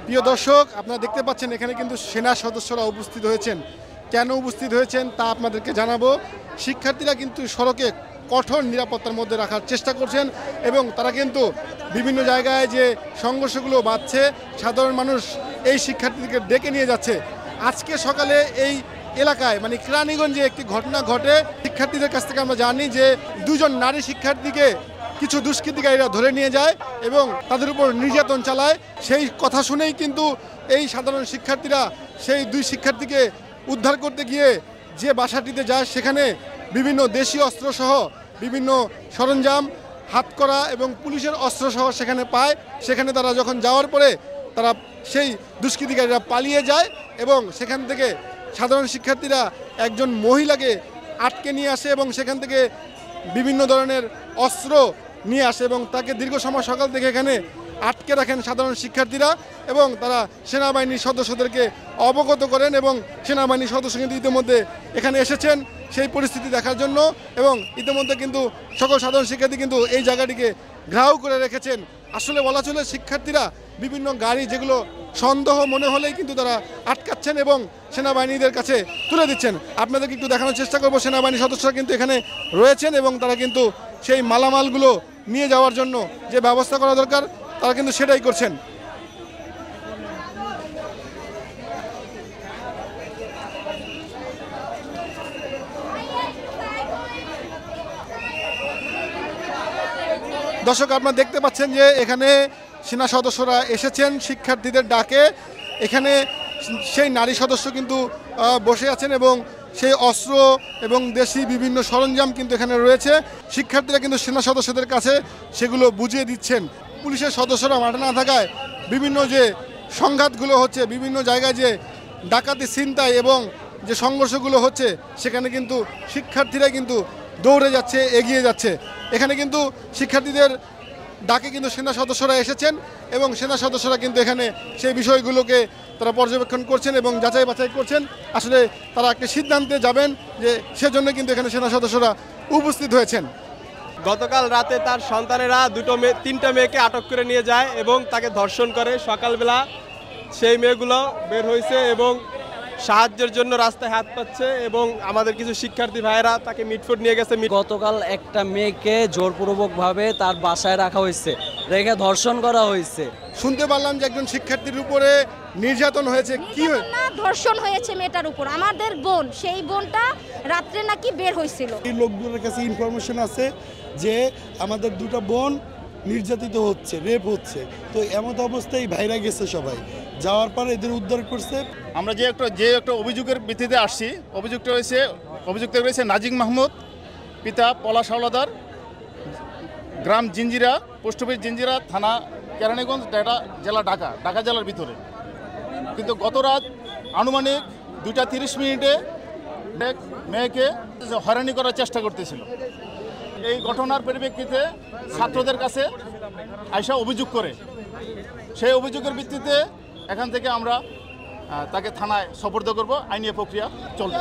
প্রিয় দর্শক, আপনারা দেখতে পাচ্ছেন এখানে কিন্তু সেনা সদস্যরা উপস্থিত হয়েছেন। কেন উপস্থিত হয়েছেন তা আপনাদেরকে জানাবো। শিক্ষার্থীরা কিন্তু সড়কে কঠোর নিরাপত্তার মধ্যে রাখার চেষ্টা করছেন এবং তারা কিন্তু বিভিন্ন জায়গায় যে সংঘর্ষগুলো বাড়ছে, সাধারণ মানুষ এই শিক্ষার্থীদেরকে ডেকে নিয়ে যাচ্ছে। আজকে সকালে এই এলাকায় মানে কেরানীগঞ্জে একটি ঘটনা ঘটে। শিক্ষার্থীদের কাছ থেকে আমরা জানি যে দুজন নারী শিক্ষার্থীকে কিছু দুষ্কৃতিকারীরা ধরে নিয়ে যায় এবং তাদের উপর নির্যাতন চালায়। সেই কথা শুনেই কিন্তু এই সাধারণ শিক্ষার্থীরা সেই দুই শিক্ষার্থীকে উদ্ধার করতে গিয়ে যে বাসাটিতে যায় সেখানে বিভিন্ন দেশীয় অস্ত্রসহ বিভিন্ন সরঞ্জাম, হাতকড়া এবং পুলিশের অস্ত্রসহ সেখানে পায়। সেখানে তারা যখন যাওয়ার পরে তারা সেই দুষ্কৃতিকারীরা পালিয়ে যায় এবং সেখান থেকে সাধারণ শিক্ষার্থীরা একজন মহিলাকে আটকে নিয়ে আসে এবং সেখান থেকে বিভিন্ন ধরনের অস্ত্র নিয়ে আসে এবং তাকে দীর্ঘ সময় সকাল থেকে এখানে আটকে রাখেন সাধারণ শিক্ষার্থীরা এবং তারা সেনাবাহিনীর সদস্যদেরকে অবগত করেন এবং সেনাবাহিনীর সদস্য কিন্তু ইতিমধ্যে এখানে এসেছেন সেই পরিস্থিতি দেখার জন্য এবং ইতিমধ্যে কিন্তু সকল সাধারণ শিক্ষার্থী কিন্তু এই জায়গাটিকে ঘেরাও করে রেখেছেন। আসলে বলা চলে শিক্ষার্থীরা বিভিন্ন গাড়ি যেগুলো সন্দেহ মনে হলেই কিন্তু তারা আটকাচ্ছেন এবং সেনাবাহিনীদের কাছে তুলে দিচ্ছেন। আপনাদেরকে একটু দেখানোর চেষ্টা করব সেনাবাহিনী সদস্যরা কিন্তু এখানে রয়েছেন এবং তারা কিন্তু সেই মালামালগুলো নিয়ে যাওয়ার জন্য যে ব্যবস্থা করা দরকার তারা কিন্তু সেটাই করছেন। দর্শক, আপনারা দেখতে পাচ্ছেন যে এখানে সেনা সদস্যরা এসেছেন শিক্ষার্থীদের ডাকে। এখানে সেই নারী সদস্য কিন্তু বসে আছেন এবং সেই অস্ত্র এবং দেশি বিভিন্ন সরঞ্জাম কিন্তু এখানে রয়েছে। শিক্ষার্থীরা কিন্তু সেনা সদস্যদের কাছে সেগুলো বুঝিয়ে দিচ্ছেন। পুলিশের সদস্যরা মাঠে না থাকায় বিভিন্ন যে সংঘাতগুলো হচ্ছে, বিভিন্ন জায়গায় যে ডাকাতি, ছিনতাই এবং যে সংঘর্ষগুলো হচ্ছে সেখানে কিন্তু শিক্ষার্থীরা কিন্তু দৌড়ে যাচ্ছে, এগিয়ে যাচ্ছে। এখানে কিন্তু শিক্ষার্থীদের ডাকে কিন্তু সেনা সদস্যরা এসেছেন এবং সেনা সদস্যরা কিন্তু এখানে সেই বিষয়গুলোকে তারা পর্যবেক্ষণ করছেন এবং যাচাই বাছাই করছেন। আসলে তারা একটি সিদ্ধান্তে যাবেন যে সেজন্য কিন্তু এখানে সেনা সদস্যরা উপস্থিত হয়েছেন। গতকাল রাতে তার সন্তানেরা তিনটা মেয়েকে আটক করে নিয়ে যায় এবং তাকে ধর্ষণ করে। সকালবেলা সেই মেয়েগুলো বের হয়েছে এবং সাহায্যের জন্য রাস্তায় হাত পাচ্ছে এবং আমাদের কিছু শিক্ষার্থী ভাইয়েরা তাকে মিটফুট নিয়ে গেছে। গতকাল একটা মেয়েকে জোরপূর্বকভাবে তার বাসায় রাখা হয়েছে, রেখে ধর্ষণ করা হয়েছে। শুনতে পারলাম যে একজন শিক্ষার্থীর উপরে নির্যাতন হয়েছে। কি ধর্ষণ হয়েছে মেয়েটার উপর। আমাদের বোন, সেই বোনটা রাত্রে নাকি বের হয়েছিল। এই লোকগুলোর কাছে ইনফরমেশন আছে যে আমাদের দুটো বোন নির্যাতিত হচ্ছে, রেপ হচ্ছে। তো এমন অবস্থায় ভাইরা গেছে, সবাই যাওয়ার পর এদের উদ্ধার করছে। আমরা যে একটা অভিযোগের ভিত্তিতে আসছি, অভিযুক্ত রয়েছে নাজিম মাহমুদ, পিতা পলাশ হাওলাদার, গ্রাম জিঞ্জিরা, পোস্ট অফিস জিঞ্জিরা, থানা কেরানীগঞ্জ, জেলা ঢাকা জেলার ভিতরে। কিন্তু গত রাত আনুমানিক 2:30 মেয়েকে হয়রানি করার চেষ্টা করতেছিল। এই ঘটনার পরিপ্রেক্ষিতে ছাত্রদের কাছে আইসা অভিযোগ করে, সেই অভিযোগের ভিত্তিতে এখান থেকে আমরা তাকে থানায় সোপর্দ করব। আইনি প্রক্রিয়া চলবে।